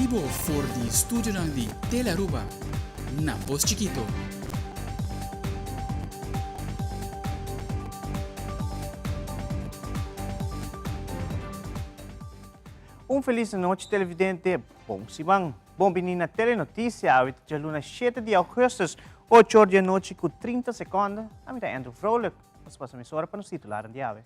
vivo for di studio ng di Telaruba, na Post Chiquito. Feliz noite, televidente. Bom Sibang. Bom menina telenotícia, a de luna 7 de agosto, 8 horas da noite com 30 segundos. A minha é Andrew Froelich. Mas passa a emissora para nos titular de ave.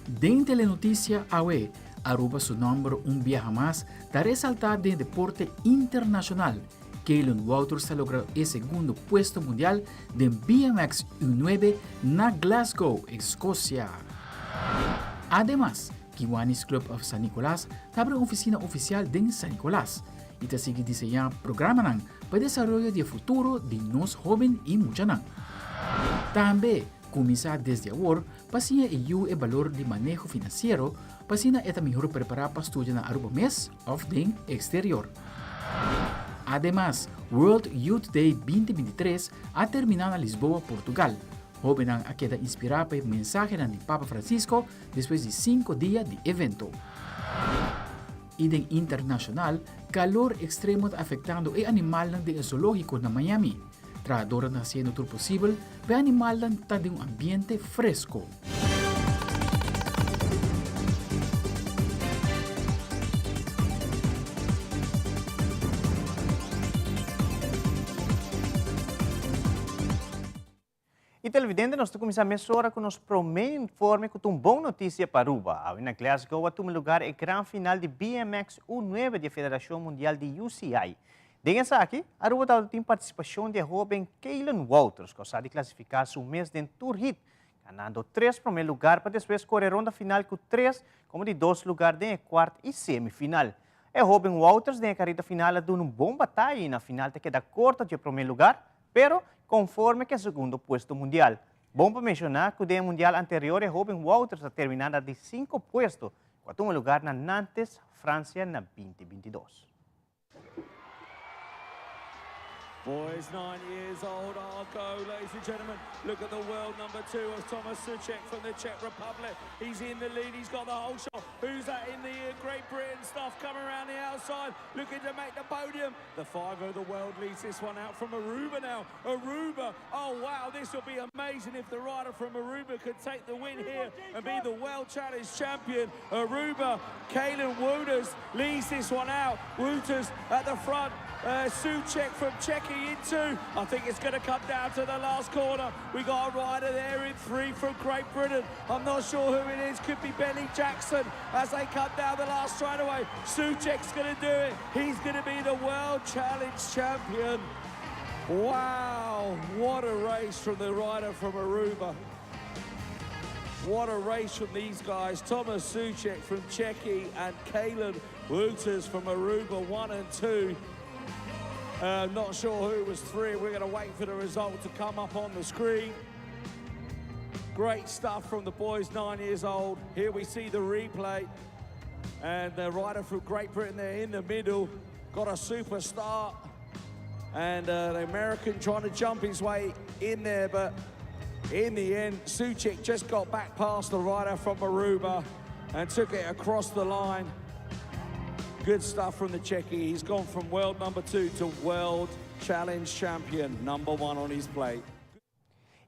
Den telenotícia AWE, Aruba su número viaje más, da resaltar de deporte internacional. Kaylon Wouters logró el segundo puesto mundial de BMX U9 na Glasgow, Escocia. Además, Kiwanis Club of San Nicolás abre una oficina oficial en San Nicolás y te sigue diseñando programas para el desarrollo de futuro de los jóvenes y muchos. También, comienza desde ahora, pasia el valor de manejo financiero, pasina está mejor preparada para estudiar en Aruba mes of the exterior. Además, World Youth Day 2023 ha terminado en Lisboa, Portugal. Joven queda inspirado por el mensaje de Papa Francisco después de 5 días de evento. Y de internacional, calor extremo afectando el animal del zoológico en Miami. Trabajadores haciendo todo posible para el animal estar en un ambiente fresco. E televidente, nós começamos a hora com nosso primeiro informe com uma boa notícia para Aruba. Na Glasgow, a tomar lugar a grande final de BMX U9 da Federação Mundial de UCI. Dengue aqui, Aruba tem participação de jovem Kaylon Wouters, que sabe classificar seu mês de Tour Hit, ganhando 3 primeiros lugares para depois correr ronda final com 3, como de 2 lugares de quarto e semifinal. O jovem Wouters, na carreira final, deu uma boa batalha e na final te queda corta de primeiro lugar, pero conforme que é segundo puesto mundial. Bom para mencionar que o dia mundial anterior, o jovem Wouters a terminada de 5 puestos, com um lugar na Nantes, França, na 2022. Boys 9 years old are go, ladies and gentlemen. Look at the world number 2 of Thomas Suchek from the Czech Republic. He's in the lead, he's got the whole shot. Who's that in the Great Britain stuff coming around the outside, looking to make the podium. The 5 of the world leads this one out from Aruba now. Aruba, oh wow, this will be amazing if the rider from Aruba could take the win here and be the World Challenge champion. Aruba, Kaylon Wouters leads this one out. Wouters at the front. Suchek from Czechia in 2. I think it's going to come down to the last corner. We got a rider there in 3 from Great Britain. I'm not sure who it is. Could be Benny Jackson as they come down the last straightaway. Suchek's going to do it. He's going to be the World Challenge champion. Wow, what a race from the rider from Aruba. What a race from these guys. Thomas Suchek from Czechia and Kaylon Wouters from Aruba, 1 and 2. Not sure who was 3. We're going to wait for the result to come up on the screen. Great stuff from the boys 9 years old. Here we see the replay. And the rider from Great Britain there in the middle. Got a super start. And the American trying to jump his way in there. But in the end, Suchek just got back past the rider from Aruba and took it across the line. Good stuff from the Czechie. He's gone from world number 2 to world challenge champion, number 1 on his plate.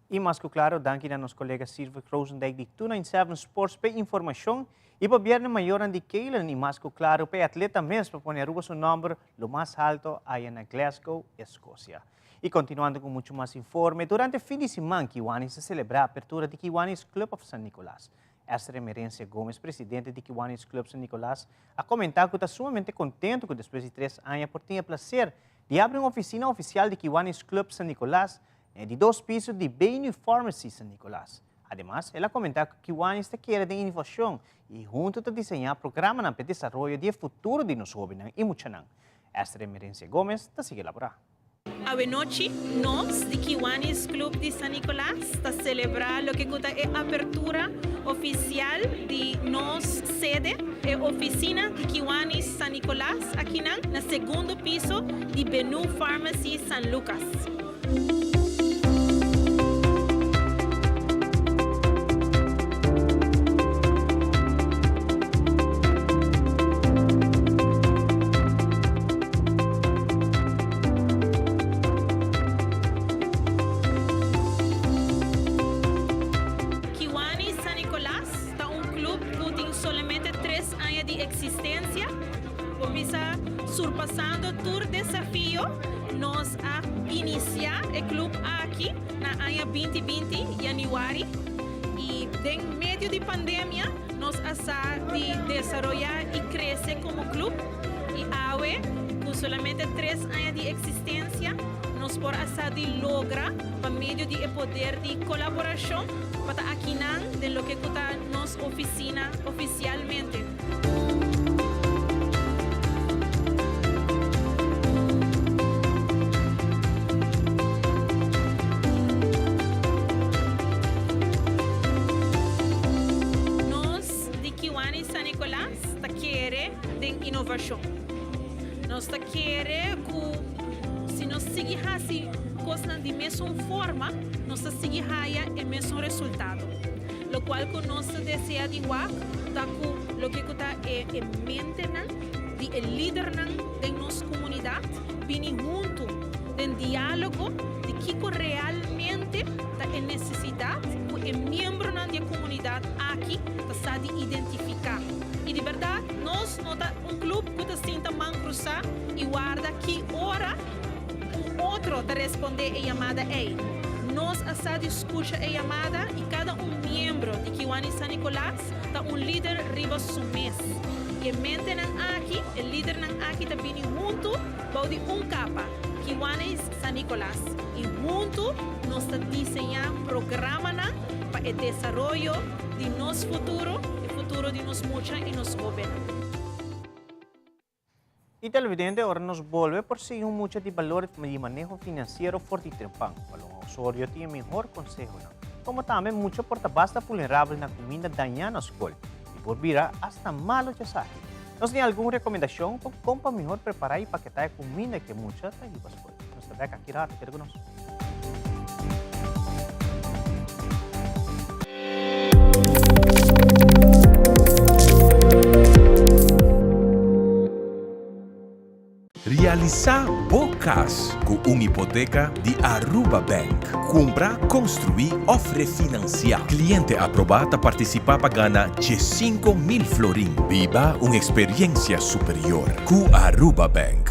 E mais que claro, danke a nosso colega Silvio Rosendijk de 297 Sports para informação e para ver maior de Kaylon e mais que claro para atleta mesmo para poner Aruba seu número lo mais alto aí na Glasgow, Escócia. E continuando com muito mais informe, durante o fim de semana, Kiwanis se celebra a abertura de Kiwanis Club of San Nicolás. Esther Emerencia Gomes, presidente de Kiwanis Club San Nicolás, a comentar que está sumamente contente que depois de 3 anos por ter o prazer de abrir uma oficina oficial de Kiwanis Club San Nicolás de 2 pisos de Bainu Pharmacy San Nicolás. Además, ela comentou que Kiwanis quer de inovação e junto a desenhar programas para o desenvolvimento do futuro de nós jovens e muitos. Esther Emerencia Gomes está sigue elaborar. Ave noite, nós de Kiwanis Club de San Nicolás está celebrar lo que é a abertura oficial de nos sede e oficina de Kiwanis San Nicolás aqui na segundo piso de Bainu Pharmacy San Lucas. surpassando Tour Desafio, nós a iniciar o clube aqui na ano 2020, januário. E em meio de pandemia, nós a de desenvolver e crescer como clube. E hoje, com somente 3 anos de existência, nós podemos lograr, por meio de poder de colaboração, para aqui de lo que está nossa oficina oficialmente. Inovação. Nós queremos que, se nós seguirmos coisas de mesma forma, nós seguirmos o mesmo resultado. O qual que nós desejamos igual, está com o que está maintenance de líder de nossa comunidade, vir junto em diálogo de que realmente está em necessidade, que o membro da comunidade aqui está de identificar. E de verdade, nós não um clube que se sinta mão cruzada e guarda que hora outro te responder a chamada é. Nós escuta a chamada e cada membro de Kiwani San Nicolás está líder riba su mês. E mente aqui, o líder aqui está vindo junto de capa, Kiwani San Nicolás. E junto nós desenhamos programa para o desenvolvimento de nosso futuro de nos mucha y nos joven. Y televidente, ahora nos vuelve por seguir mucho de valores de manejo financiero fuerte y trempan. Para un usuario tiene mejor consejo, ¿no? Como también mucho por basta vulnerable en la comida dañada a school y por virar hasta malo ya sabe. ¿Nos tiene alguna recomendación para cómo mejor preparar y paquetar comida que mucha te ayuda a school? Nos te deja aquí raro, ¿qué reconoce? Realizar bocas com uma hipoteca de Aruba Bank. Comprar, construir ou refinanciar. Cliente aprovado participar para ganhar de 5.000 florin. Viva uma experiência superior com Aruba Bank.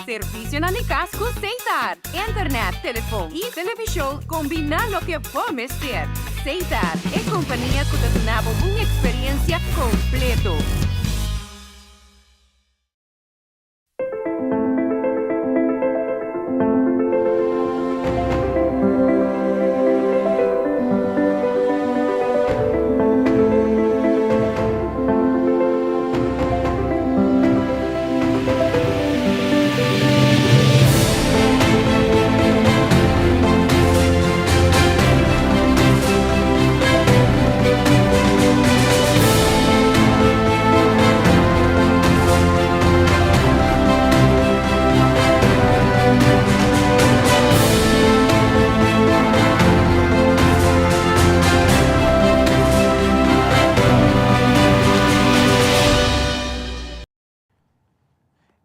Servicio na Nicasco Cesar. Internet, teléfono y televisión combina lo que podemos ser. Cesar es compañía que te da una experiencia completa.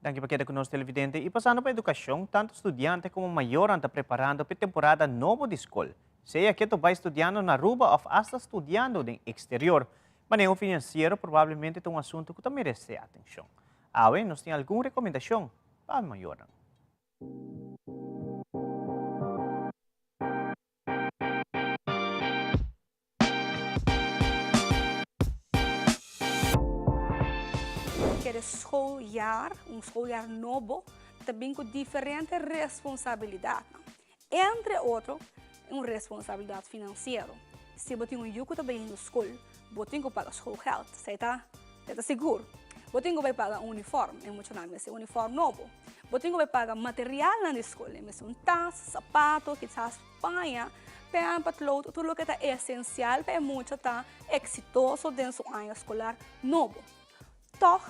Daqui para queda conosco, televidente. E passando para a educação, tanto estudante como maior estão preparando para a temporada nova de escola. Seja que tu vai estudando na Aruba ou hasta estudando no exterior. Manejo financeiro provavelmente é um assunto que também merece atenção. Awe, nós temos alguma recomendação para maior? Cada schooljaar, schooljaar novo, também com diferente responsabilidade. Entre outros, uma responsabilidade financeira. Se você tem yuko também na escola, você tem que pagar schoolgeld, certo? Está seguro. Você tem que pagar uniforme, emocionalmente, esse uniforme novo. Você tem que pagar material na escola, um taça, sapato, quizás panha, para tudo o que é essencial para muito estar exitoso dentro do ano escolar novo. Toch,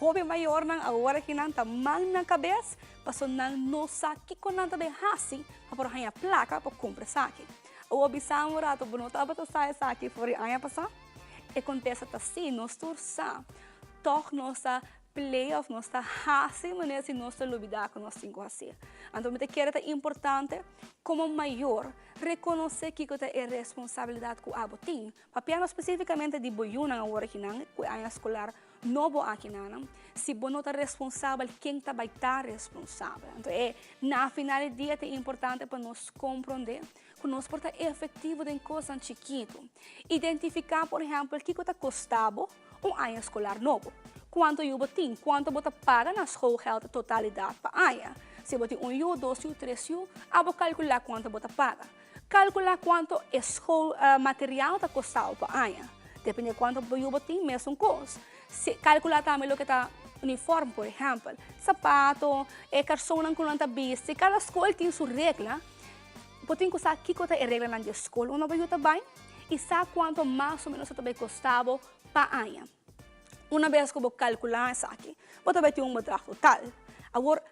hobby maior nang agora que não está mal na cabeça, passou não sabe que não também assim, para a placa para comprar saque. O obisamo rato bonotava to sai saque for aya passar. E acontece assim, nós torça. Toch nossa playoff nossa assim, mas se nós olvidar que nós temos assim. Então, me quer é importante como maior reconhecer que é responsabilidade que a botim. Papiano especificamente de boiuna agora que não, que a escolar novo aqui não. Se você não está responsável, quem vai estar responsável? Então, na final do dia é importante para nós compreender que nós podemos ser efetivos em coisas chiquitas. Identificar, por exemplo, o que está custando um ano escolar novo. Quanto eu botim, quanto você paga na schoolgeld totalidade para a ano. Se você tem 1 euro, 2 euro, 3 euro, vou calcular quanto você paga. Calcular quanto o material está custando para a ano. Depende de quanto você tem, mesmo coisa. Calcular também o que está uniforme, por exemplo, sapato, calção com lanta bici, cada escola tem sua regra. Você tem que saber o que é a regra na escola, onde você vai, e sabe quanto mais ou menos você vai custar para a ano. Uma vez que você calcular isso aqui, você vai ter um bedrag total. Agora,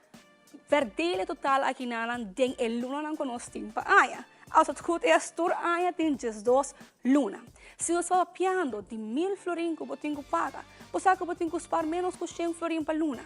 verdade total aqui na den luna que nós temos para a ano. Als het goed is, door aia tem 2 luna. Se nós estamos piando de 1.000 florin que você tem que pagar, você sabe que você tem que spar menos que 100 florin para luna.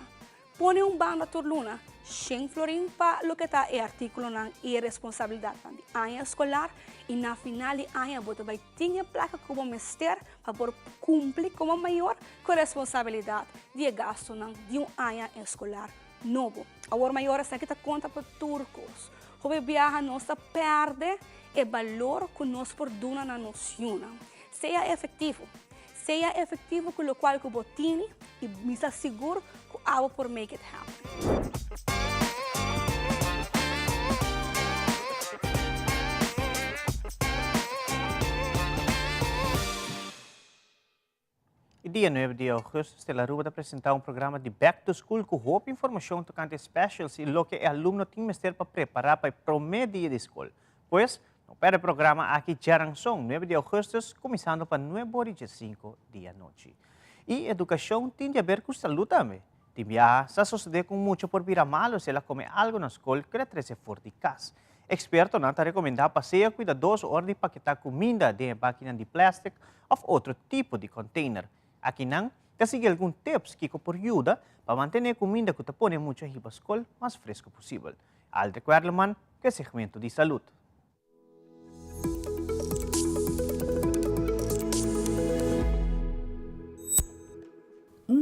Põe banda por luna, 100 florin para o que está é artículo e responsabilidade de aia escolar e na final de aia você vai ter placa como mestre para poder cumprir como maior com a responsabilidade de gasto de aia escolar novo. Agora maior é que está conta para turcos. Como viaja, nós perde o valor que nós produzimos na noção. Seja efetivo com o qual você tem e me asseguro que eu vou make it happen. E dia 9 de agosto, Stella Aruba apresentar um programa de Back to School com roupa e informação tocante specials e o que o aluno tem que ter para preparar para o primeiro dia de escola. Pois, no primeiro programa aqui jarang song, 9 de agosto, começando para 9 e 5 da noite. E educação tem a ver com saúde também. Tem viajar, se sucede com muito por vir a malo se ela come algo na escola que é forte de casa. Experto não está recomendado para ser cuidadoso hora de paquetar comida de máquina de plástico ou outro tipo de container. Aqui não, tem alguns tips que por ajuda para manter a comida que te põe muito riba escola mais fresco possível. Al recuerdo que é segmento de saúde.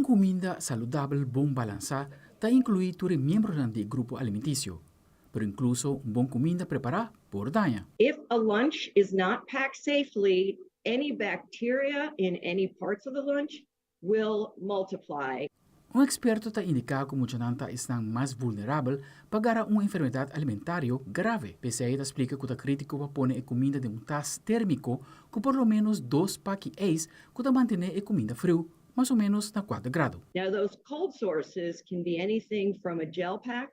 Comida saudável bom balançar está incluído todos os membros do grupo alimentício, pero incluso bom comida preparada por danha. If a lunch is not packed safely, any bacteria in any parts of the lunch will multiply. Experto está indicado que muitos estão mais vulneráveis para uma enfermidade alimentar grave. PCI explica que é crítico para pôr a comida de tas térmico que por lo menos 2 paquetes que manter a comida frio, mais ou menos na 4 graus. Now those cold sources can be anything from a gel pack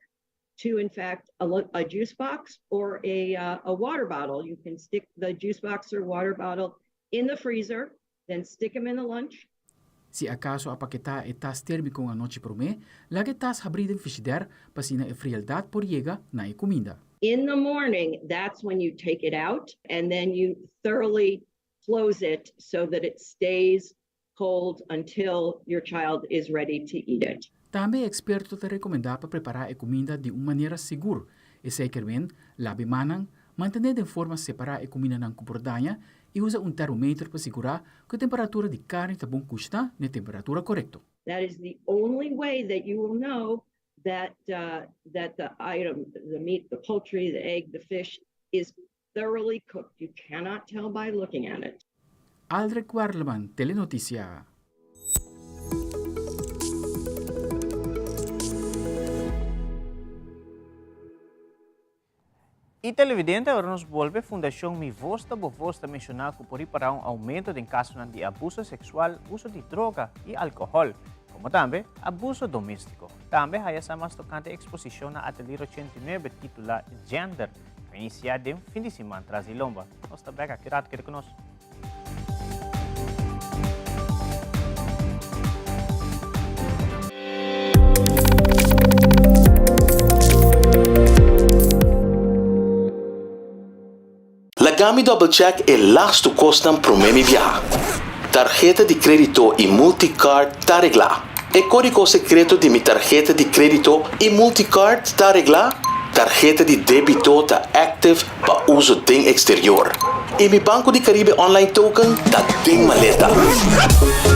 to, in fact, a juice box or a water bottle. You can stick the juice box or water bottle in the freezer, then stick them in the lunch. Se acaso a paquetar e tas térmico a noite por mês, lage tas abrido em frigider para sina a frialdade por chega na comida. In the morning, that's when you take it out and then you thoroughly close it so that it stays cold until your child is ready to eat it. Também expertos te recomendam para preparar a comida de uma maneira segura e zekermente labe manang, manter de forma separada a comida na comportanha e usa termômetro para segurar que a temperatura de carne está bom custa na temperatura correta. That is the only way that you will know that that the item, the meat, the poultry, the egg, the fish is thoroughly cooked. You cannot tell by looking at it. Aldrich Warleman, Telenoticia. E televidente, agora nos volve a Fundação Mi Voz está mencionando que por para um aumento de casos de abuso sexual, uso de droga e álcool, como também abuso doméstico. Também há essa mais tocante exposição na Atelier 89 titulada Gender, que inicia de fim de semana traz Ilomba. Nós estamos aqui, que conosco. Lagami Double Check é lasto costam promemi viajar. Tarjeta de crédito e multicard está arreglada. É código secreto de minha tarjeta de crédito e multicard está arreglada. Tarjeta de débito está active para uso em exterior. E mi Banco de Caribe Online Token está bem maleta.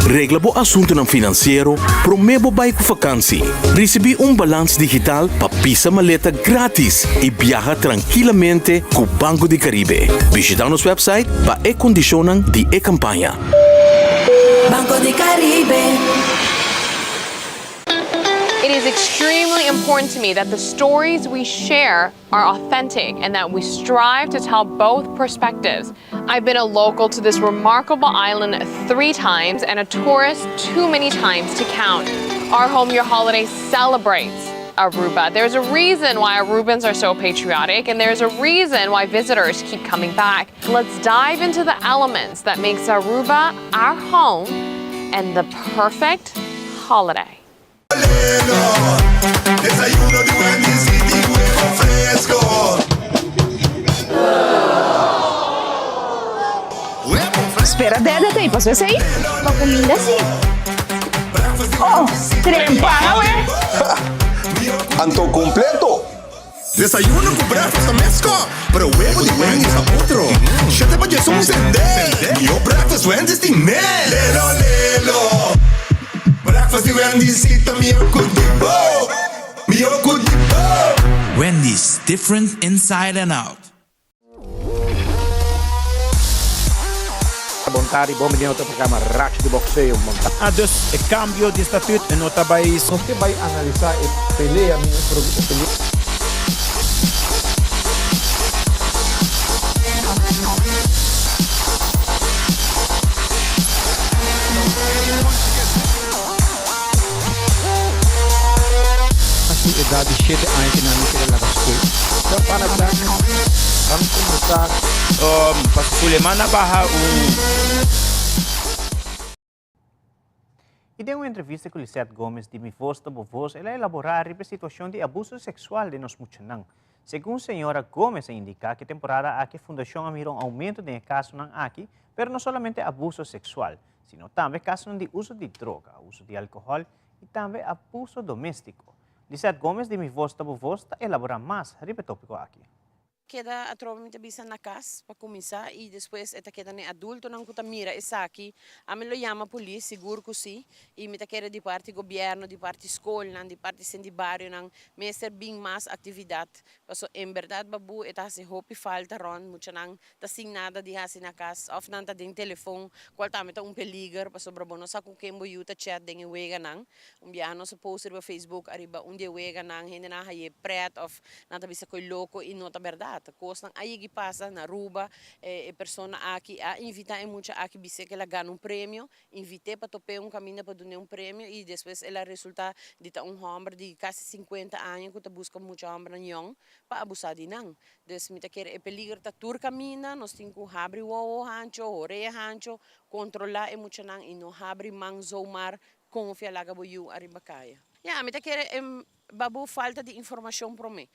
Regla bo assunto ng financeiro, promebo bay ko vakansie. Recebi balance digital pa pisa maleta gratis e viaja tranquilamente com Banco de Caribe. Visita nosso website pa e-condicionan di e-campanya. Banco de Caribe. It is extremely important to me that the stories we share are authentic and that we strive to tell both perspectives. I've been a local to this remarkable island 3 times and a tourist too many times to count. Our Home Your Holiday celebrates Aruba. There's a reason why Arubans are so patriotic, and there's a reason why visitors keep coming back. Let's dive into the elements that makes Aruba our home and the perfect holiday. Desayuno de Wendy City, huevo fresco. Espera, Dede, ¿te pasó ese ahí? La comida sí. Oh, trempada, güey. Anto completo. Desayuno con breakfast fresco, pero huevo de Wendy es otro. Ya te vayas un sendé. Yo breakfast Wendy es timé. Lelo, lelo. Breakfast de Wendy's, Wendy's, different inside and out. Montari, bom menino para programa Rax de boxeo. Dus het cambio de statuut en nota país. Nós que vai analisar a pelea, minha pelea. Idade 7 anos que não queria lavar school. Então, para vamos começar. Para Sulemana barra E em uma entrevista com Lisette Gomes de Mi Voz da Voz, ela elaborar a situação de abuso sexual de nos muchanang. Segundo a senhora Gomes, indica que a temporada aqui a Fundação amira aumento de casos aqui, mas não somente abuso sexual, sino também casos de uso de droga, uso de álcool e também abuso doméstico. Lisette Gomes de Mi Voz da Voz está elaborando mais sobre o tópico aqui. Queda a trova bisa na casa para começar e depois esta queda nem adulto não kuta mira essa aqui a me lo chama polícia seguro que sim e me ta queda de parte governo de parte escola de parte de bairro não mestre bem mais atividade passo em verdade babu eta se hope falta ron mucha não ta sin nada de hasi na casa of não ta den telefone qual ta me ta peligro passo brabo não sa com quem boiuta chat den wega não biano se poster no Facebook arriba onde wega não hende na haye pret of não ta bisa coi louco e nota verdade coisa aí que passa na Aruba persona aqui a invitar muita aqui bisa que ela ganha prêmio invitei para topar caminho para dar prêmio e depois ela resulta de homem de quase 50 anos que busca muito homem young para abusar de não então me quer peligro ta tur caminho nós temos que abrir o hancho oreia hancho controlar muito não e não abrir mão zomar confia lá que boiu arriba caia me quer babu falta de informação para mim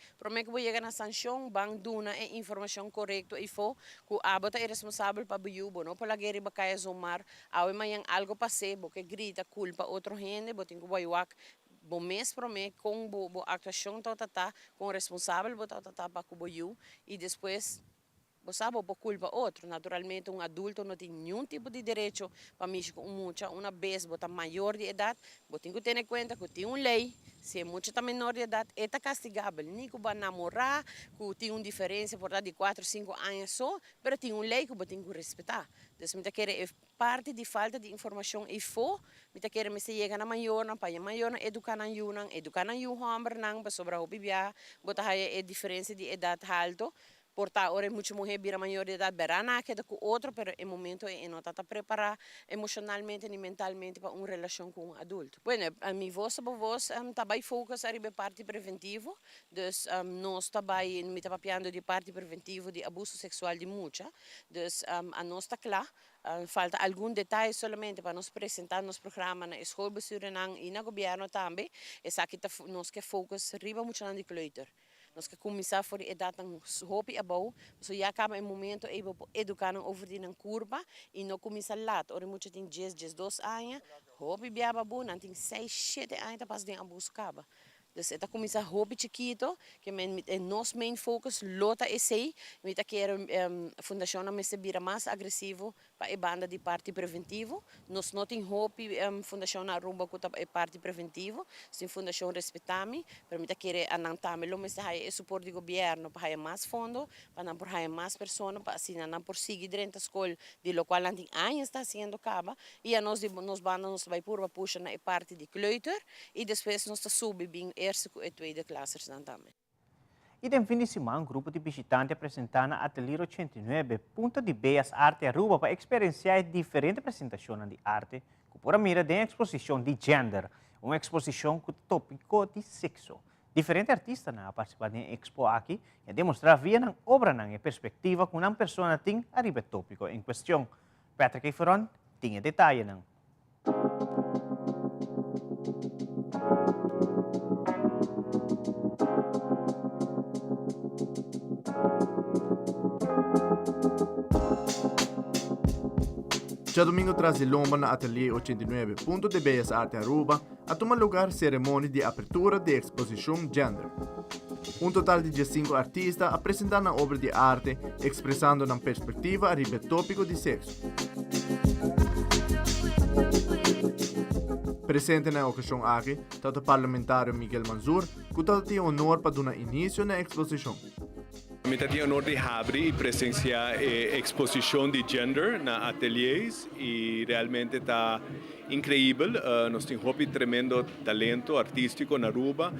que vou chegar na sanção bang duna é informação correta e for que a bota é responsável para buiu bono para guerra bacaia zomar ao manhã algo passe porque grita culpa outro gente botin que vai wak bom mês para mim com bo atuação tá com responsável bo tá para cubo you e depois você sabe por culpa outro. Naturalmente um adulto não tem nenhum tipo de direito para mexer com mucha. Uma vez você maior de idade, você tem que ter em conta que tem uma lei. Se é muito menor de idade, é castigável. Nem que vai namorar, que tem uma diferença por de 4, 5 anos só, mas tem uma lei que você tem que respeitar. Então, me quer é parte de falta de informação e for, me quer me se chega na maior, na pai maior, educar na yunan, homem não, para sobrar o bibia, botar a diferença de idade alto. Portanto, ora muita mulher vira maior de idade, verá que com outro, mas em momento não está preparada emocionalmente e mentalmente para uma relação com um adulto. Bueno, a minha voz também foca na parte preventiva, então nós também me trabalhando de parte preventiva de abuso sexual de muita, então a nós está claro. Falta algum detalhe somente para nos apresentar nos programas na escola e no governo também, é que nós que focus riba muito na kleuter. Nós que começar por idade ng hopi abaw, so já acaba em momento e educar over din curva e não começa lat, ora muito tem 10, 12 anos, hopi biaba bu, nanting 6, 7 anos pas din abuso acaba. Dus ita começa hobby chiquito, que nos main focus lota esse, me tá quer fundação na mesa bira mais agressivo para a banda de parte preventivo. Nós não tem hobby fundação na rumba que tá parte preventivo, sim fundação respeitame, para me tá quer anantame lo mesa é suporte do governo para há mais fundo, para não por há mais pessoas, para assim não por seguir dentro da escola, de lo qual anting anos está sendo caba, e a nós banda nos vai por puxa na parte de kleuter e depois nós tá subi bem eerste e tweede klassers dan também. E no fim de semana, um grupo de visitantes apresentaram na Atelier 89 Punto de Bellas Artes Aruba para experienciar diferentes apresentações de arte, que por mira de exposição de gender, uma exposição com tópico de sexo. Diferentes artistas na participar da expo aqui e demonstrar via na obra na perspectiva com uma pessoa tem arriba tópico em questão. Patrick Ferron tinha detalhe não. Já domingo traz de lomba na Atelier 89 Punto de Bellas Artes Aruba a tomar lugar cerimônia de abertura da exposição Gender. Um total de 15 artistas apresentando a obra de arte expressando na perspectiva arriba tópico de sexo. Presente na ocasião aqui, está o parlamentário Miguel Manzur, que tem honor para dar início na exposição. Eu tenho honor de abrir e presenciar a exposição de gender na ateliês e realmente está incrível. Nós temos um tremendo talento artístico na Aruba.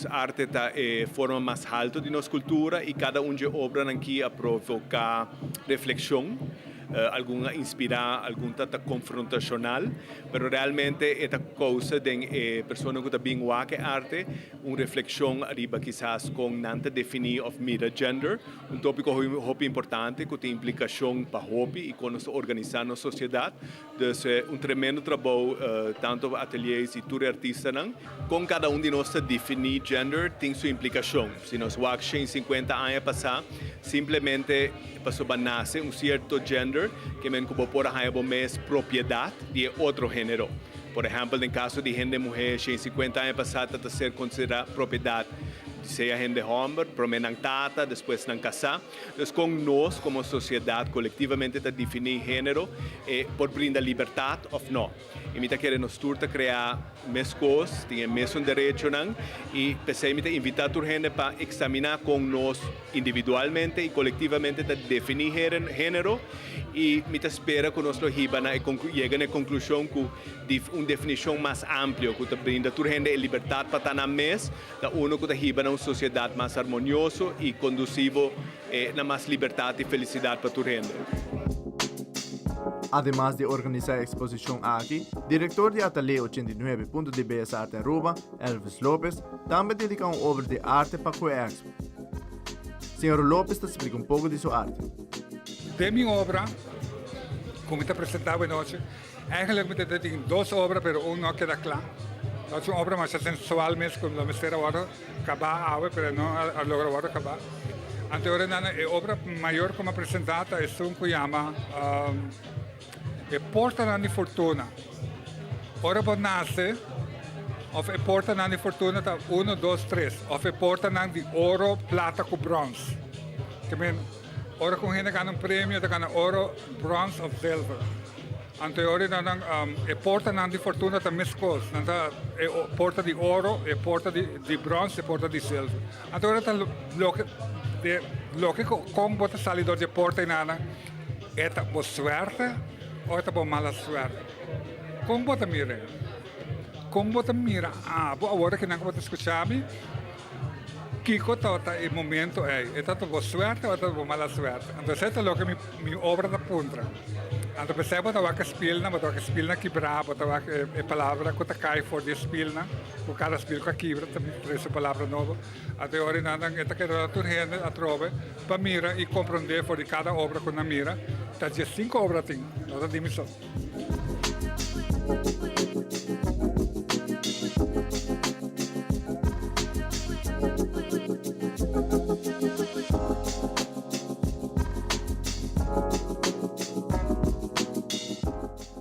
A arte está a forma mais alta de nossa cultura e cada de obra aqui a provocar reflexão. Alguma inspirar, alguma tata confrontacional, pero realmente esta coisa de pessoa que também usa arte, uma reflexão arriba quizás com nanta definir of mira gender, tópico muito importante que tem implicação para hobby e com nós organizar na sociedade, então tremendo trabalho tanto ateliês e tour artistas com cada de nós definir gender tem sua implicação. Se nós em 50 anos passar, simplesmente passou a nascer certo gender que men como por ejemplo mais propriedade de outro gênero. Por exemplo, no caso de gente mulher, em 50 anos passada, está ser considerada propriedade de ser gente homem, primeiro não tata, depois não casar. Então, com nós, como sociedade, coletivamente, está definir gênero por brindar liberdade ou não. E me está querendo nos turta criar mais coisas, tem mesmo direito não, e pensei me invitar a gente para examinar com nós individualmente e coletivamente para definir gênero e me espera que nós chegamos à conclusão que uma definição mais ampla que brinda a gente a liberdade para estar na mesa, que uno que está uma sociedade mais harmoniosa e conduziva na mais liberdade e felicidade para a gente. Además de organizar a exposição aqui, diretor de Atelier 89 Punto de Bellas Artes Aruba, Elvis Lopes, também dedica uma obra de arte para a expo. Senhor Lopes te explica pouco de sua arte. De minha obra, como está apresentado hoje, eigenlijk tem duas obras, mas uma não queda clara. É uma obra mais sensual mesmo, como a mistério agora, acabar, mas não logra agora acabar. Então, a obra maior como apresentada é um que chama Porta di Fortuna. Ora pode nascer, of e porta ng di fortuna ta 1, 2, 3. Of e porta ng di oro, plata ku bronze. Kamen, oro kung hinagan ng premyo, ta kana oro, bronze of silver. Ang teori na ng e porta ng di fortuna ta miskos, nanta e porta di oro, e porta di bronze, e porta di silver. Ang teori ta lógico kung bota salidor de porta inana, eta bo suerte o eta bo mala suerte. Kung bota mire, kung bota mira, bo agora que não bota escuchar-me, Kiko tota e momento é tanto boa suerte ou tanto boa mala suerte. Então essa é o que mi obra da puntra. Então percebo que a spilna quebrar, a palavra que cai for de spilna, o cada spil que quebra também essa palavra nova. Até hora nada é que a turrende a trove para mira e compreender for de cada obra com a mira. Tá de 5 obras tem, não tá dimensão.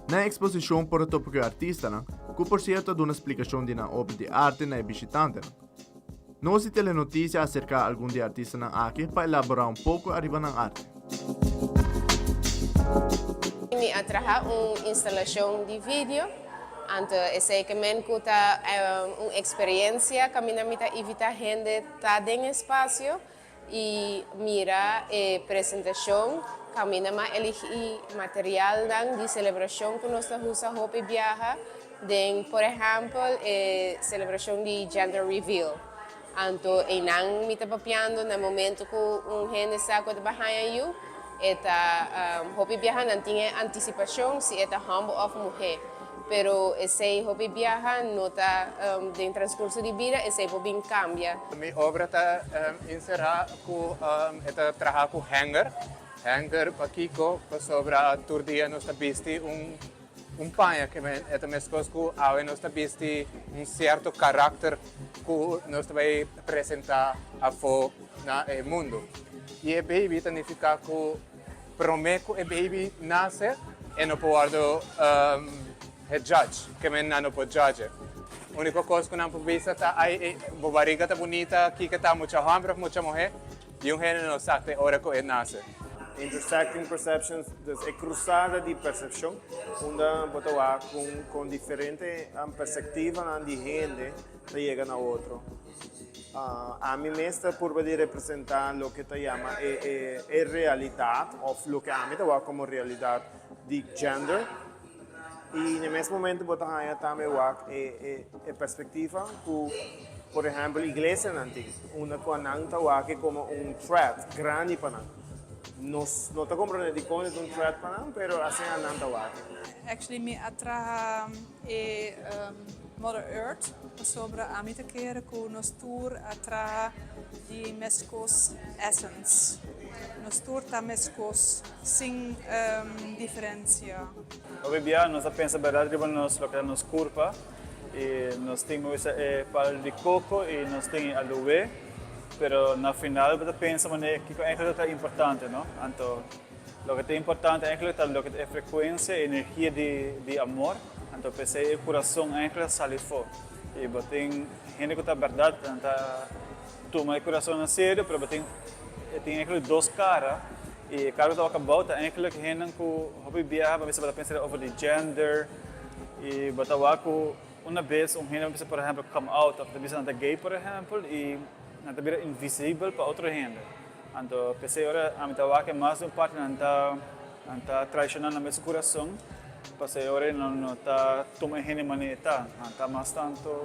Na exposição por tópico artista, que por certo dá uma explicação de uma obra de arte na visitante. Nós temos notícia acerca de algum de artista aqui para elaborar pouco arriba na arte. Me atraja uma instalação de vídeo, então esse que me conta uma experiência que me evita gente estar em espaço e mira a apresentação. Kami naman eligi material de celebração que nós usamos hopi viaja, por exemplo, celebração de gender reveal. Então, inang mita papiando na momento que gente está com a bahanha eta hopi viaja não tinha antecipação se eta humble of mulher. Pero esse hopi viaja nota em transcurso de vida esse bem cambia. Minha obra está encerrada com eta trabalho com hanger para Kiko, para sobra todo dia nós visti panha que é mescos com a nós visti certo caráter que nós vai apresentar a fo na mundo. E o baby significa que prometo o baby nasce e não pode judge, que não pode judge. A única coisa que não pode ver é a barriga está bonita, Kika está muita hambre, muita mulher, e gênero não sabe a hora que ele nasce. Intersecting perceptions, dus é cruzada de percepção, onde botar com diferente perspectiva de gente que chega na outro. A mim mesmo por poder representar o que te chama é realidade, ou o que a mim te como realidade de gender. E no mesmo momento botar também é perspectiva que, por exemplo, a igreja antiga, onde a não está como threat grande para nós. Nós não estamos compreendendo como é threat para nós, mas assim não está. Actually, me atrai Mother Earth, sobre a minha queira que nos tour atrai de mescos essence. Nos tour tá mescos sem diferença. Hoje dia nós pensamos verdade que nós lo que nos curva e nós temos pal de coco e nós temos aloe. Pero na final pensamos que é importante, não? Então, o que é importante é o que é frequência, energia de amor. Então, pensei o coração é sair fora. E tem gente que está verdade, toma o coração a sério, mas tem duas caras. E cara que está acabado é que gente que hobby viaja, mas você pensa over the gender e batawa que uma vez gente por exemplo come out of the business gay por exemplo e não está invisível para outra gente. Então, pensei agora a minha tawa que mais uma parte não está traicionando meu coração, pensei agora não está tomando gente maneta, não está mais tanto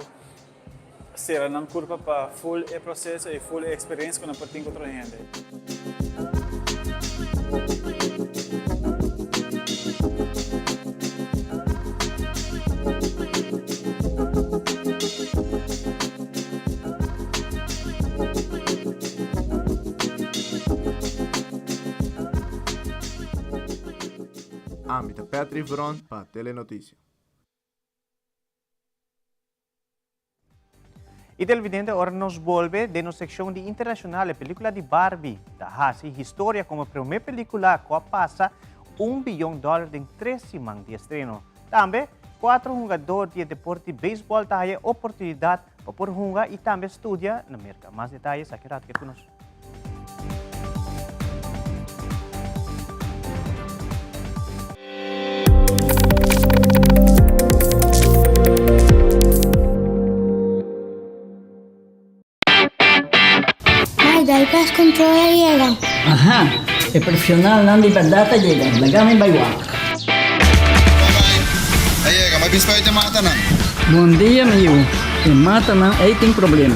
ser não curva para full processo e full experiência quando partilho com outra gente. Âmbito Petri Vron para Telenotícia. E televidente, agora nos volve de nossa secção de internacional, a película de Barbie. Da história como a primeira película que passa $1 bilhão em 3 semanas de estreno. Também, 4 jogadores de deporte béisbol têm oportunidade para por jogar e também estudar na América. Mais detalhes aqui rápido conosco. Dahil pest control llega. Aha, profesional ng liberdata llega. Lagamay baywak. Ayega, mabis pa ito mata na. Bom dia, meu. E mata não aí tem problema.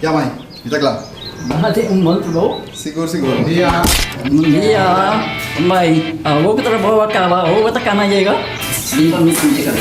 Ya, mãe. Está claro. Bahati monte bom? Seguro, seguro. Bom dia. Bom dia. Mãe, vou que trabalho acaba. Vou que cana llega. Viva mi llega.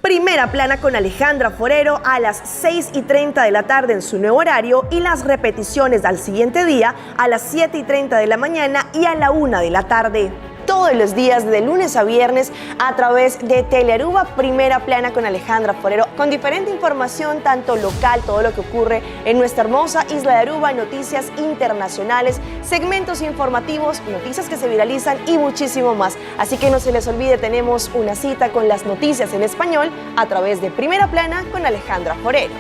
Primera plana con Alejandra Forero a las 6:30 de la tarde en su nuevo horario y las repeticiones al siguiente día a las 7:30 de la mañana y a la 1 de la tarde. Todos los días, de lunes a viernes, a través de Telearuba, Primera Plana con Alejandra Forero, con diferente información, tanto local, todo lo que ocurre en nuestra hermosa isla de Aruba, noticias internacionales, segmentos informativos, noticias que se viralizan y muchísimo más. Así que no se les olvide, tenemos una cita con las noticias en español a través de Primera Plana con Alejandra Forero.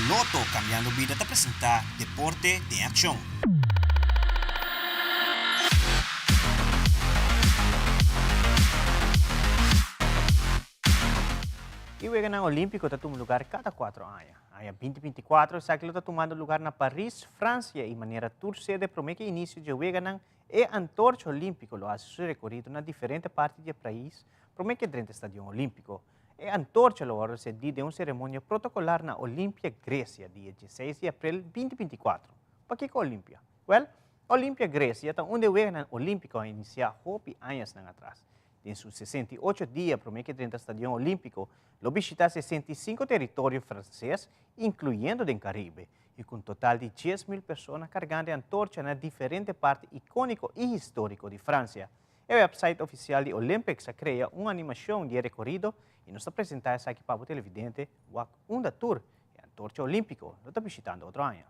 Loto Cambiando Vida te presenta Deporte de Acción. E o Egan Olímpico está tomando lugar cada 4 anos. Em 2024, o ciclo está tomando lugar na Paris, França, e maneira torcida promete que início de Egan e antorcha olímpico lo hace seu recorrido na diferentes partes do país, promete que dentro do Estádio Olímpico. E antorcha lo ora cedida uma cerimônia protocolar na Olímpia, Grécia, dia 16 de abril de 2024. Para que é Olímpia? Well, Olímpia, Grécia, é onde o Egan Olímpico iniciou anos atrás. Em seus 68 dias, promete que dentro do Estádio Olímpico, lo visita 65 territórios franceses, incluindo o Caribe, e com um total de 10.000 pessoas carregando a antorcha na diferentes partes icônicas e históricas de França. O website oficial de Olympics cria uma animação de recorrido e nos apresenta essa aqui para o televidente um tour e a antorcha olímpico lo está visitando outro ano.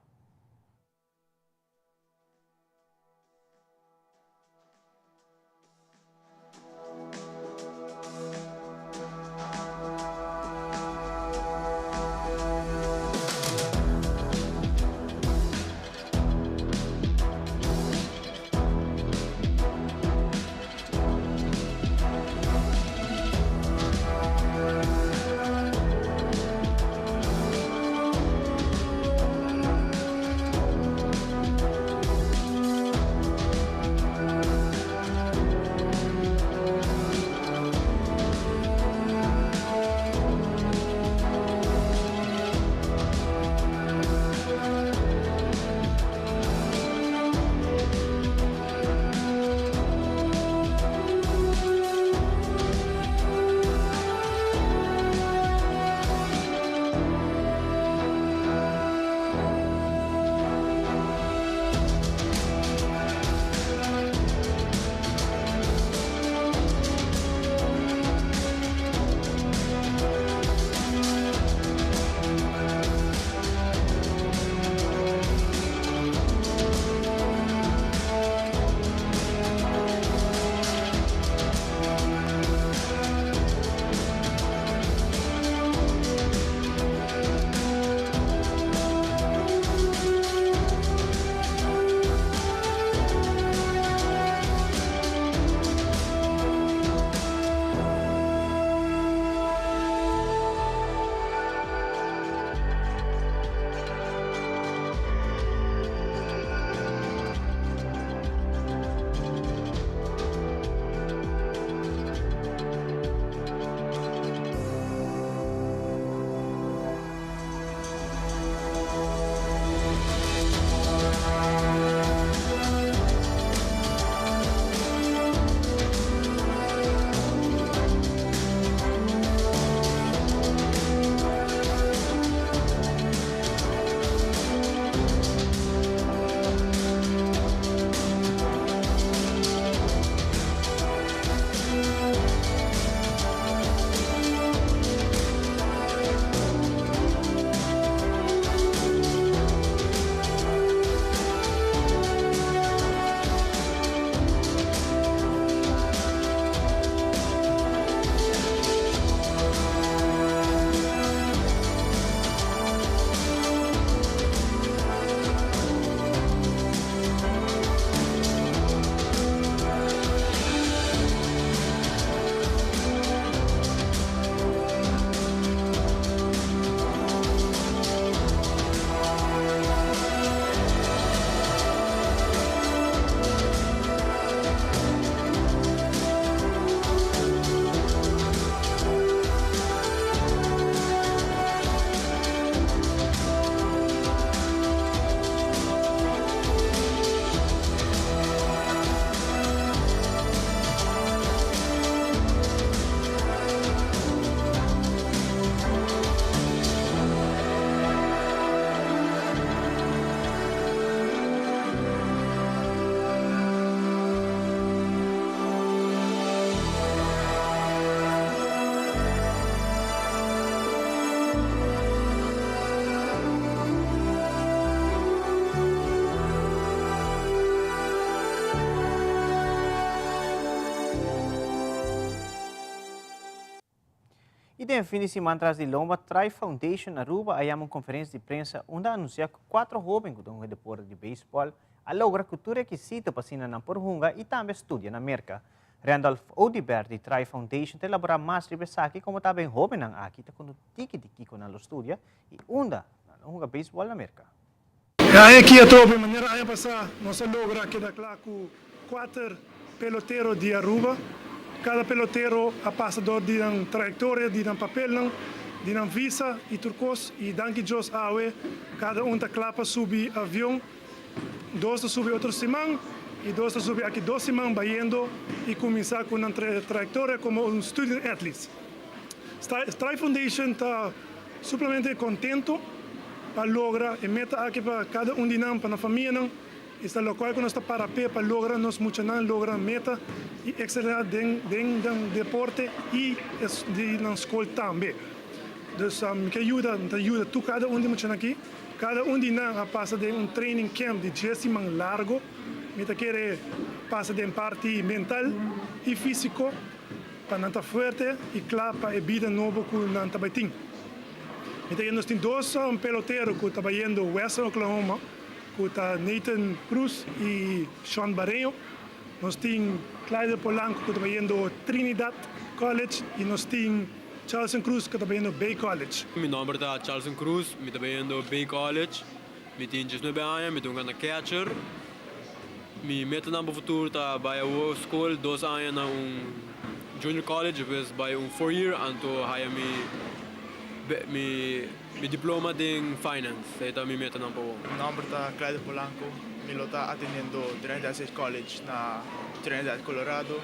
tem fim de semana atrás de Lomba, Tri Foundation Aruba, aí uma conferência de prensa onde anuncia que 4 jovens que estão em deporte de beisebol a logra cultura requisito para ensinar na Porhunga e também estudia na América. Randolph Odibert de Tri Foundation te elaborar mais ribesaki como também jovem ang aqui tá com tiki de Kiko na estudia e onda na Porhunga beisebol na América. Aqui a tropa maneira aí passar nossa logra que dá claro com 4 peloteiros de Aruba. Cada peloteiro a passador de uma trajetória, de um papel, de uma visa e turcos e danke Jos Awe. Cada tá clapa subir avião, 2 subir outro semana e 2 subir aqui 2 semanas baiando e começar com uma trajetória como student athlete. Tri Foundation está suplamente contento para lograr e meta aqui para cada de nós, para a família. Está lo qual que nós está para lograr nós muitos não lograr meta e excelência dentro do deporte e na escola também. Então, que ajuda tu cada de muitos aqui, cada de nós passa de training camp de 10 semanas largo, meta quer passa de parte mental e físico para não estar forte e claro para a vida nova que não está bem. Então nós temos 2 peloteiros que estão indo Western Oklahoma. Está Nathan Cruz e Sean Barreiro. Nós temos Clyde Polanco, que está indo Trinidad College, e nós temos Charles Cruz, que está indo Bay College. Meu nome é Charles Cruz, eu estou indo Bay College. Eu tenho 19 anos, eu estou catcher. Minha meta no futuro está para a escola, 2 anos na junior college, depois para 4 years, então meu diploma em finance, essa é a minha meta na Meu nome é Clyde Polanco, eu estou atendendo Trinidad State College na Trinidad, Colorado.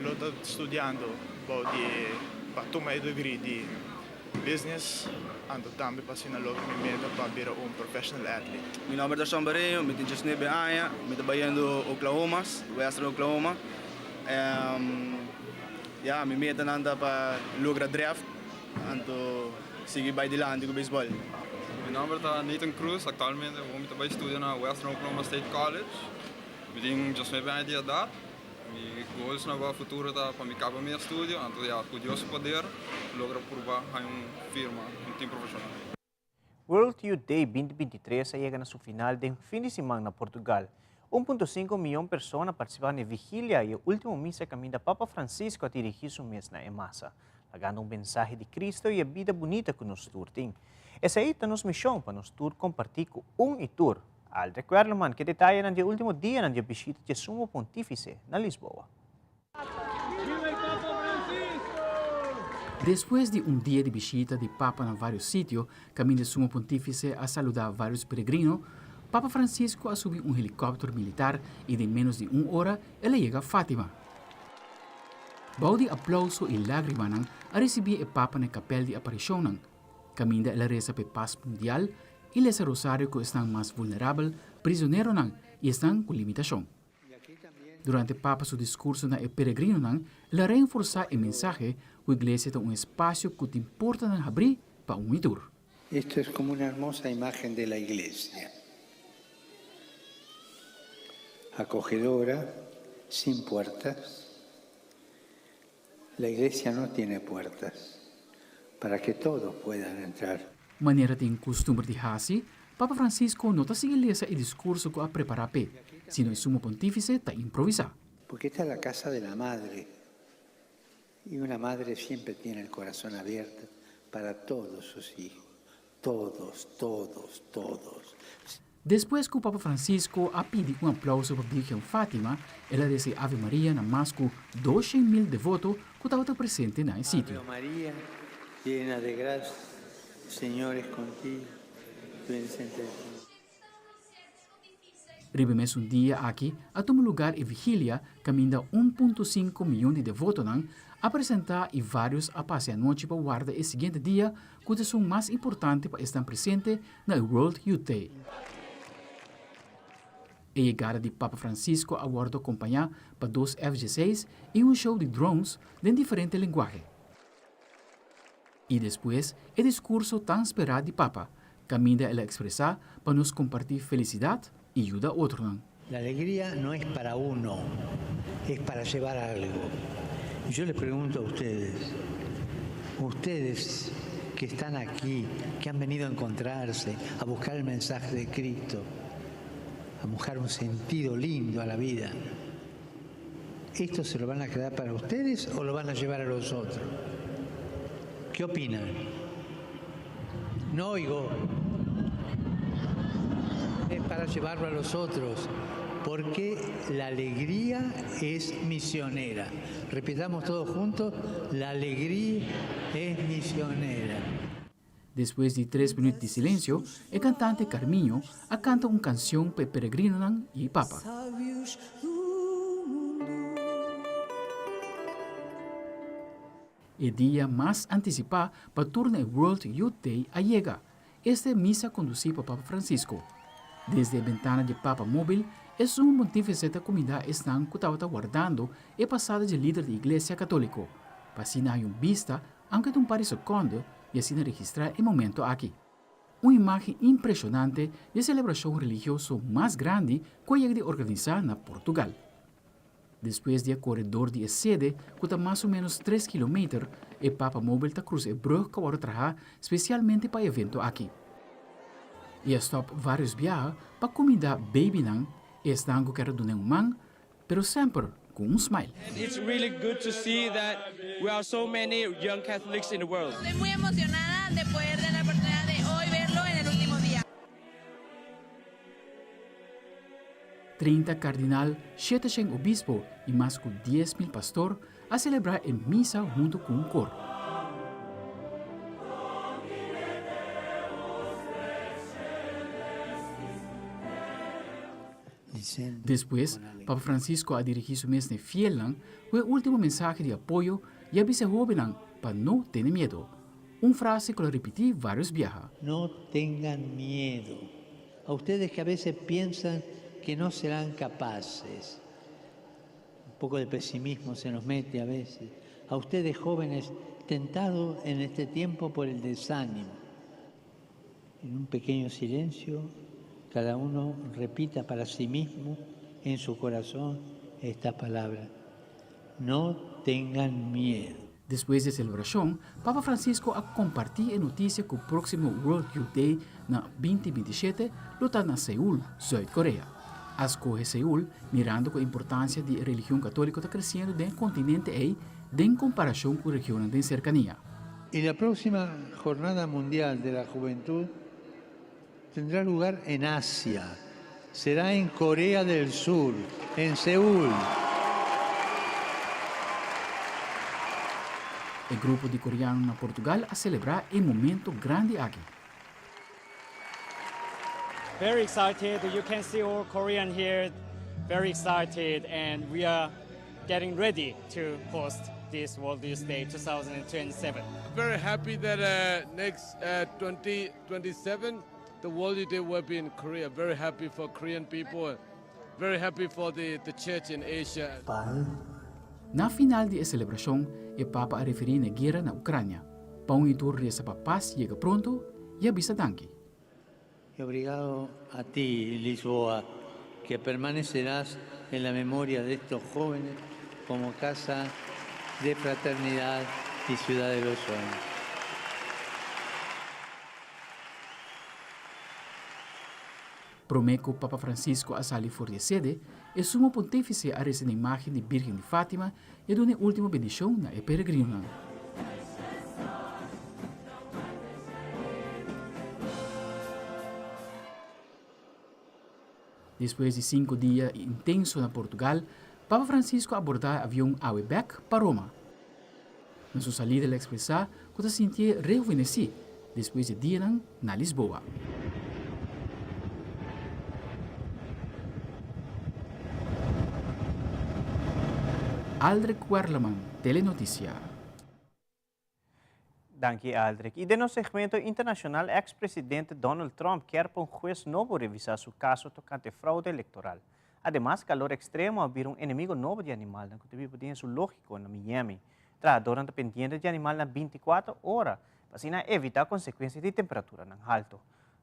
Eu estou estudando para tomar degree de business, e também para assinar logo minha meta para ser professional athlete. Meu nome é Sean Barreiro, eu tenho 19 anos, eu estou indo Oklahoma, Western Oklahoma. Minha meta é para lograr draft. Então, seguir vai dilante com o beisebol. Meu nome é Nathan Cruz, atualmente eu estou estudando na Western Oklahoma State College. Eu tenho 19 anos de idade. Meu goal no futuro é para me acabar meu estudo, então curioso poder lograr provar em firma, em time profissional. World Youth Day 2023 chega na sua final de fim de semana na Portugal. 1,5 milhão de pessoas participaram na vigília e o último missa caminho da Papa Francisco a dirigir seu mês na massa. Lagando mensagem de Cristo e a vida bonita que nos tour tem. Essa aí está nos missão para nos tour compartilhar com e tour. Al recuerdo man que detalhe no último dia na visita de Sumo Pontífice na Lisboa. Depois de dia de visita de Papa em vários sítios, caminho de Sumo Pontífice a saludar vários peregrinos, Papa Francisco a subir helicóptero militar e de menos de 1 hora ele chega a Fátima. Baudi aplauso e lágrimas a receber o Papa na capela de aparição. Caminda ela reza para paz mundial e lesa rosário que estão mais vulneráveis, prisioneiros e estão com limitação. Durante o Papa seu discurso na peregrino, ela reforça a mensagem que a igreja tem espaço que te importa abrir para tour. Esto es como una hermosa imagen de la iglesia. Acogedora, sin puertas. La iglesia no tiene puertas para que todos puedan entrar. Maneira de costume de Hasi, Papa Francisco não está seguindo o discurso que a preparar, sino o Sumo Pontífice está improvisar. Porque esta es la casa de la madre y una madre siempre tiene el corazón abierto para todos sus hijos. Todos. Depois que o Papa Francisco a pedido aplauso para a Virgem Fátima, ela disse Ave Maria na mais de 200.000 devotos que estavam presentes no sítio. Ave Maria, llena de gracia, el Señor es contigo, tú eres entre todos. Ribemés dia aqui, a tomar lugar e vigília, caminha 1,5 milhão de devotos a apresentar e vários a passar a noite para guardar o seguinte dia, que são mais importantes para estar presentes na World Youth Day. A chegada de Papa Francisco a bordo acompanhar para 2 F-16 e show de drones de diferente linguagem. E depois, o discurso tão esperado de Papa, caminha ela expressar para nos compartilhar felicidade e ayuda a otros. La alegría no es para uno, es para llevar algo. Y yo les pregunto a ustedes, Ustedes que están aquí, que han venido a encontrarse, a buscar el mensaje de Cristo, a buscar un sentido lindo a la vida, ¿esto se lo van a quedar para ustedes o lo van a llevar a los otros? ¿Qué opinan? No oigo. Es para llevarlo a los otros, porque la alegría es misionera. Repitamos todos juntos, la alegría es misionera. Después de 3 minutos de silencio, el cantante Carmiño canta una canción para peregrinos y Papa. El día más anticipado para turno el World Youth Day llega. Esta misa conducida por Papa Francisco. Desde la ventana de Papa Móvil, es un pontífice de comunidad están guardando el pasado del líder de la Iglesia Católica. Para así hay una vista, aunque de un par de segundos, y así registrar el momento aquí. Una imagen impresionante de celebración religiosa más grande que llega de organizar en Portugal. Después del corredor de sede, que está más o menos 3 kilómetros, el Papa Móvil está cruzando el brug que ahora trabaja especialmente para el evento aquí. Y stop varios viajes para comunidad Baby Nan, están que era de un man, pero siempre con un smile. It's really good to see that we are so many young Catholics in the world. Estoy muy emocionada de poder tener la oportunidad de hoy verlo en el último día. 30 cardinal, 7 obispo y más de 10,000 pastor a celebrar en misa junto con un coro. Después, Papa Francisco ha dirigido su mes de Fielan con el último mensaje de apoyo y avisa a jóvenes para no tener miedo. Una frase que lo repetí varios viajes. No tengan miedo. A ustedes que a veces piensan que no serán capaces. Un poco de pesimismo se nos mete a veces. A ustedes jóvenes tentados en este tiempo por el desánimo. En un pequeño silencio, cada uno repita para sí mismo en su corazón esta palabra. No tengan miedo. Después de celebración, Papa Francisco ha compartido noticia que el próximo World Youth Day en 2027 lo está en Seúl, Corea. Escoge Seúl mirando que la importancia de la religión católica está creciendo en el continente en comparación con regiones de cercanía. Y la próxima Jornada Mundial de la Juventud tendrá lugar en Asia. Será en Corea del Sur, en Seúl. El grupo de coreanos en Portugal a celebrar el momento grande aquí. Very excited. You can see all Korean here. Very excited, and we are getting ready to host this World Youth Day 2027. Very happy that next 2027 the World Youth Day will be in Korea. Very happy for Korean people. Very happy for the church in Asia. Na final de celebração, o Papa a referir na guerra na Ucrânia. Para um tour reza para paz chega pronto e avisa danke. Y obrigado a ti, Lisboa, que permanecerás en la memoria de estos jóvenes como casa de fraternidad y ciudad de los sueños. Promeco Papa Francisco a salir fora de sede, e sumo pontífice a receber a imagem de Virgem de Fátima e dar a última bendição na peregrina. Depois de 5 dias intensos na Portugal, Papa Francisco abordou o avião Aueback para Roma. Na sua saída, ele expressou que se sentia rejuvenescido depois de dias na Lisboa. Aldrich Werleman, Telenoticia. Dank Aldrich. E no segmento internacional, ex-presidente Donald Trump quer para um juez novo revisar seu caso tocante fraude eleitoral. Además, calor extremo abrir um inimigo novo de animal, que também podia ser lógico na Miami. Durante pendiente de animal na 24 horas, para evitar consequências de temperatura no alto.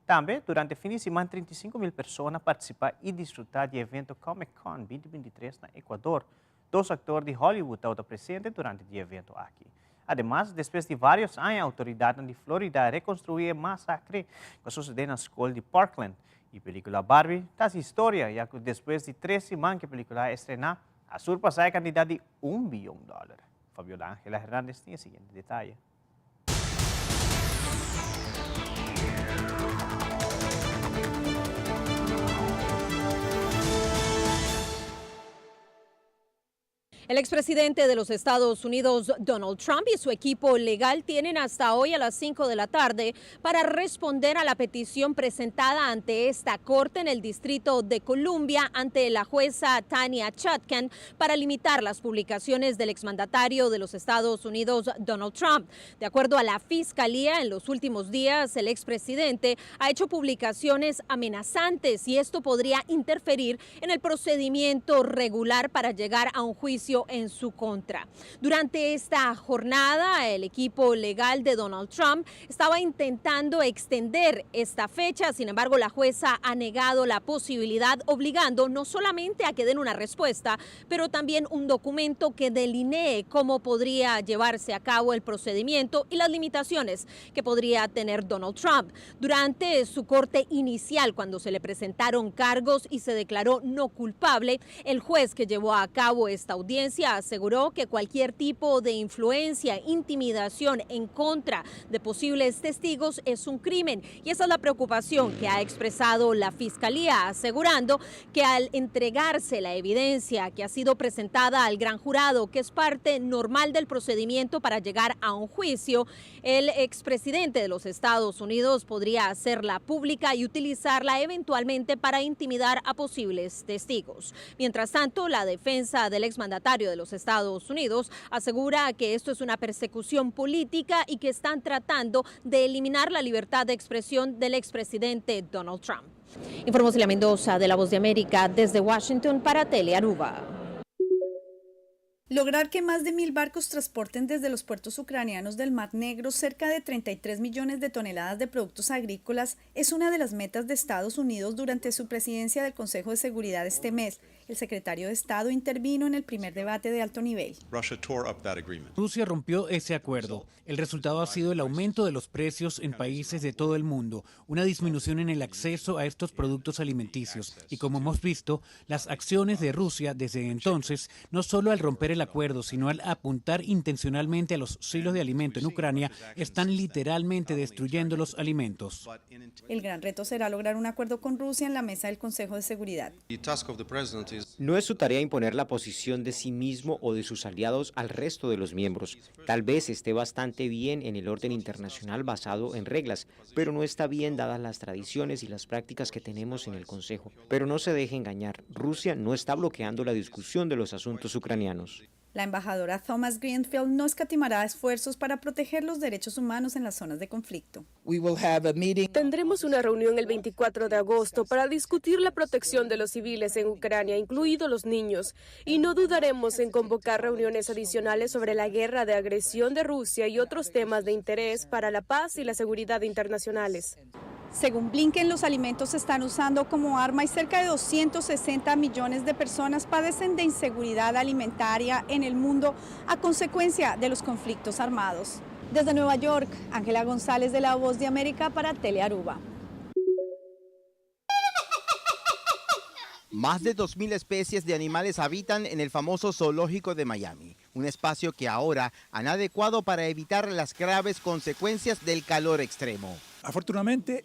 Também, durante o fim de semana, 35,000 pessoas participaram e desfrutaram do evento Comic Con 2023 no Equador. 2 atores de Hollywood estavam presentes durante o evento aqui. Además, después de varios años, autoridades de Florida reconstruyeron masacre que sucedió en la escuela de Parkland. Y la película Barbie está su historia, ya que después de 3 semanas que la película estrenó, a surpasar la cantidad de $1 billón. Fabiola Ángela Hernández tiene el siguiente detalle. El expresidente de los Estados Unidos, Donald Trump, y su equipo legal tienen hasta hoy a las 5 de la tarde para responder a la petición presentada ante esta corte en el Distrito de Columbia ante la jueza Tanya Chutkan para limitar las publicaciones del exmandatario de los Estados Unidos, Donald Trump. De acuerdo a la Fiscalía, en los últimos días el expresidente ha hecho publicaciones amenazantes y esto podría interferir en el procedimiento regular para llegar a un juicio en su contra. Durante esta jornada, el equipo legal de Donald Trump estaba intentando extender esta fecha, sin embargo, la jueza ha negado la posibilidad, obligando no solamente a que den una respuesta, pero también un documento que delinee cómo podría llevarse a cabo el procedimiento y las limitaciones que podría tener Donald Trump. Durante su corte inicial, cuando se le presentaron cargos y se declaró no culpable, el juez que llevó a cabo esta audiencia aseguró que cualquier tipo de influencia, intimidación en contra de posibles testigos es un crimen. Y esa es la preocupación que ha expresado la Fiscalía, asegurando que al entregarse la evidencia que ha sido presentada al gran jurado, que es parte normal del procedimiento para llegar a un juicio, el expresidente de los Estados Unidos podría hacerla pública y utilizarla eventualmente para intimidar a posibles testigos. Mientras tanto, la defensa del exmandatario de los Estados Unidos asegura que esto es una persecución política y que están tratando de eliminar la libertad de expresión del expresidente Donald Trump. Informó Celia Mendoza de La Voz de América desde Washington para Telearuba. Lograr que más de 1.000 barcos transporten desde los puertos ucranianos del Mar Negro cerca de 33 millones de toneladas de productos agrícolas es una de las metas de Estados Unidos durante su presidencia del Consejo de Seguridad este mes. El secretario de Estado intervino en el primer debate de alto nivel. Rusia rompió ese acuerdo. El resultado ha sido el aumento de los precios en países de todo el mundo, una disminución en el acceso a estos productos alimenticios. Y como hemos visto, las acciones de Rusia desde entonces, no solo al romper el acuerdo, sino al apuntar intencionalmente a los silos de alimento en Ucrania, están literalmente destruyendo los alimentos. El gran reto será lograr un acuerdo con Rusia en la mesa del Consejo de Seguridad. No es su tarea imponer la posición de sí mismo o de sus aliados al resto de los miembros. Tal vez esté bastante bien en el orden internacional basado en reglas, pero no está bien dadas las tradiciones y las prácticas que tenemos en el Consejo. Pero no se deje engañar, Rusia no está bloqueando la discusión de los asuntos ucranianos. La embajadora Thomas Greenfield no escatimará esfuerzos para proteger los derechos humanos en las zonas de conflicto. Tendremos una reunión el 24 de agosto para discutir la protección de los civiles en Ucrania, incluidos los niños, y no dudaremos en convocar reuniones adicionales sobre la guerra de agresión de Rusia y otros temas de interés para la paz y la seguridad internacionales. Según Blinken, los alimentos se están usando como arma y cerca de 260 millones de personas padecen de inseguridad alimentaria en el mundo a consecuencia de los conflictos armados. Desde Nueva York, Ángela González de La Voz de América para Telearuba. Más de 2.000 especies de animales habitan en el famoso zoológico de Miami, un espacio que ahora han adecuado para evitar las graves consecuencias del calor extremo. Afortunadamente,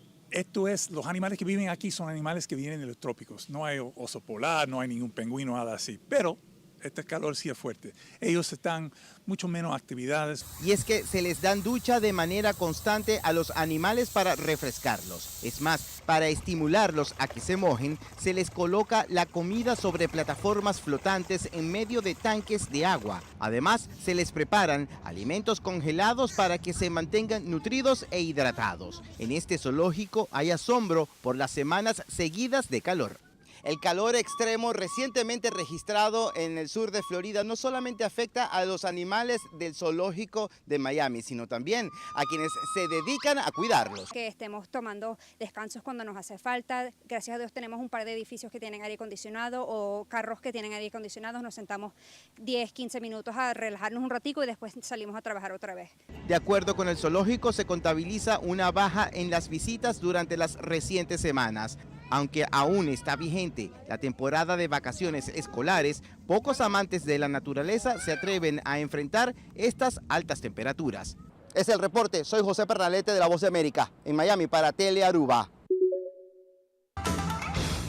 los animales que viven aquí son animales que vienen de los trópicos. No hay oso polar, no hay ningún pingüino, nada así. Pero este calor sí es fuerte. Ellos están mucho menos actividades. Y es que se les dan ducha de manera constante a los animales para refrescarlos. Es más, para estimularlos a que se mojen, se les coloca la comida sobre plataformas flotantes en medio de tanques de agua. Además, se les preparan alimentos congelados para que se mantengan nutridos e hidratados. En este zoológico hay asombro por las semanas seguidas de calor. El calor extremo recientemente registrado en el sur de Florida no solamente afecta a los animales del zoológico de Miami, sino también a quienes se dedican a cuidarlos. Que estemos tomando descansos cuando nos hace falta. Gracias a Dios tenemos un par de edificios que tienen aire acondicionado o carros que tienen aire acondicionado. Nos sentamos 10, 15 minutos a relajarnos un ratico y después salimos a trabajar otra vez. De acuerdo con el zoológico, se contabiliza una baja en las visitas durante las recientes semanas. Aunque aún está vigente la temporada de vacaciones escolares, pocos amantes de la naturaleza se atreven a enfrentar estas altas temperaturas. Es el reporte, soy José Pernalete de La Voz de América, en Miami para Telearuba.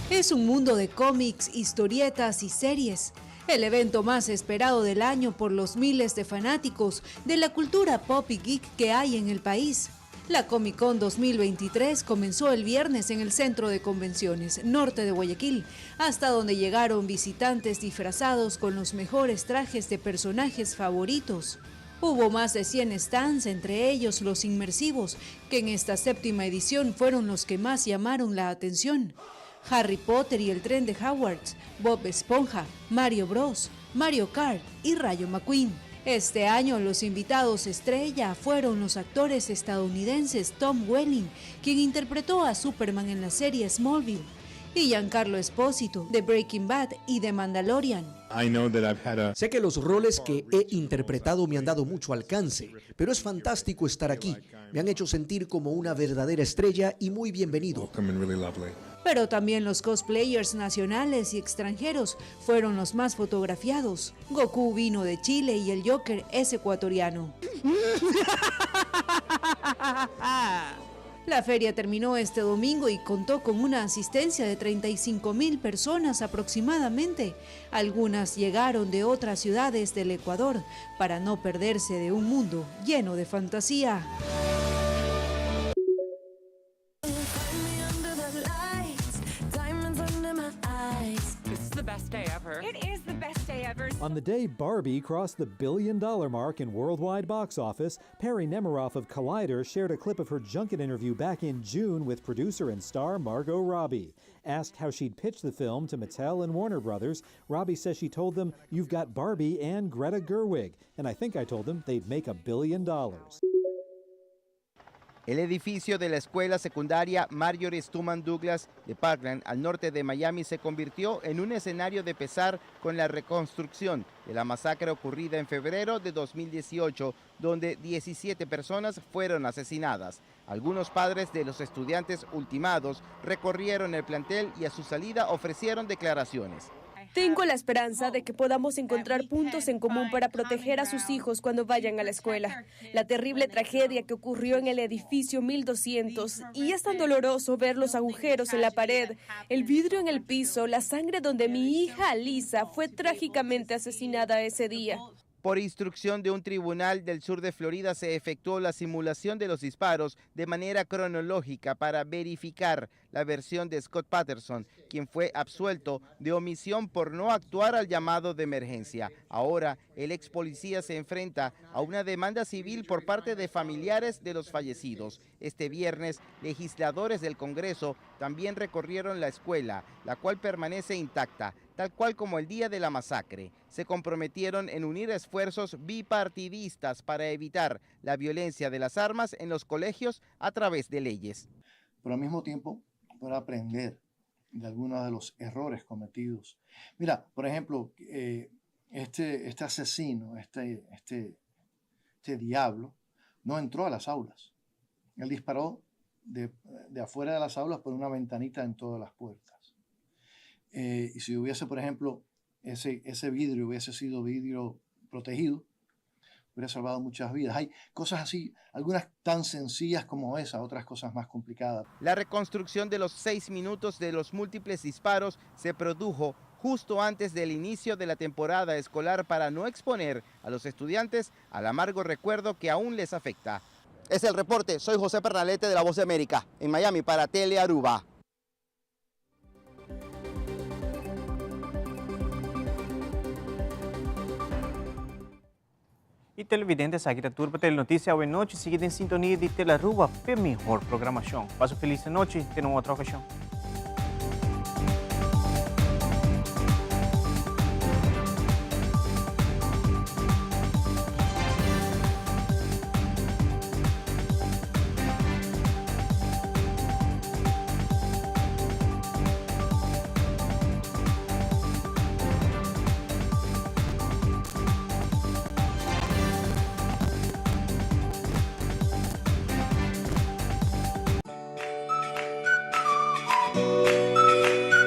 Es un mundo de cómics, historietas y series. El evento más esperado del año por los miles de fanáticos de la cultura pop y geek que hay en el país. La Comic Con 2023 comenzó el viernes en el Centro de Convenciones Norte de Guayaquil, hasta donde llegaron visitantes disfrazados con los mejores trajes de personajes favoritos. Hubo más de 100 stands, entre ellos los inmersivos, que en esta 7ª edición fueron los que más llamaron la atención. Harry Potter y el tren de Hogwarts, Bob Esponja, Mario Bros, Mario Kart y Rayo McQueen. Este año los invitados estrella fueron los actores estadounidenses Tom Welling, quien interpretó a Superman en la serie Smallville, y Giancarlo Esposito, de Breaking Bad y de Mandalorian. Sé que los roles que he interpretado me han dado mucho alcance, pero es fantástico estar aquí. Me han hecho sentir como una verdadera estrella y muy bienvenido. Pero también los cosplayers nacionales y extranjeros fueron los más fotografiados. Goku vino de Chile y el Joker es ecuatoriano. La feria terminó este domingo y contó con una asistencia de 35,000 personas aproximadamente. Algunas llegaron de otras ciudades del Ecuador para no perderse de un mundo lleno de fantasía. On the day Barbie crossed the billion-dollar mark in worldwide box office, Perry Nemiroff of Collider shared a clip of her junket interview back in June with producer and star Margot Robbie. Asked how she'd pitched the film to Mattel and Warner Brothers, Robbie says she told them, "You've got Barbie and Greta Gerwig, and I think I told them they'd make $1 billion." El edificio de la escuela secundaria Marjorie Stoneman Douglas de Parkland, al norte de Miami, se convirtió en un escenario de pesar con la reconstrucción de la masacre ocurrida en febrero de 2018, donde 17 personas fueron asesinadas. Algunos padres de los estudiantes ultimados recorrieron el plantel y a su salida ofrecieron declaraciones. Tengo la esperanza de que podamos encontrar puntos en común para proteger a sus hijos cuando vayan a la escuela. La terrible tragedia que ocurrió en el edificio 1200, y es tan doloroso ver los agujeros en la pared, el vidrio en el piso, la sangre donde mi hija Alisa fue trágicamente asesinada ese día. Por instrucción de un tribunal del sur de Florida se efectuó la simulación de los disparos de manera cronológica para verificar la versión de Scott Patterson, quien fue absuelto de omisión por no actuar al llamado de emergencia. Ahora, el ex policía se enfrenta a una demanda civil por parte de familiares de los fallecidos. Este viernes, legisladores del Congreso también recorrieron la escuela, la cual permanece intacta, tal cual como el día de la masacre. Se comprometieron en unir esfuerzos bipartidistas para evitar la violencia de las armas en los colegios a través de leyes. Pero al mismo tiempo, para aprender de algunos de los errores cometidos. Mira, por ejemplo, este asesino, este diablo, no entró a las aulas. Él disparó de afuera de las aulas por una ventanita en todas las puertas. Y si hubiese, por ejemplo, ese vidrio hubiese sido vidrio protegido, hubiera salvado muchas vidas. Hay cosas así, algunas tan sencillas como esa, otras cosas más complicadas. La reconstrucción de los 6 minutos de los múltiples disparos se produjo justo antes del inicio de la temporada escolar para no exponer a los estudiantes al amargo recuerdo que aún les afecta. Es el reporte, soy José Pernalete de La Voz de América, en Miami para Telearuba. Y televidentes, aquí la Turba Telenoticia. Buenas noches, siguen en sintonía de Telearuba, para mejor programación. Paso feliz noche, en otra ocasión.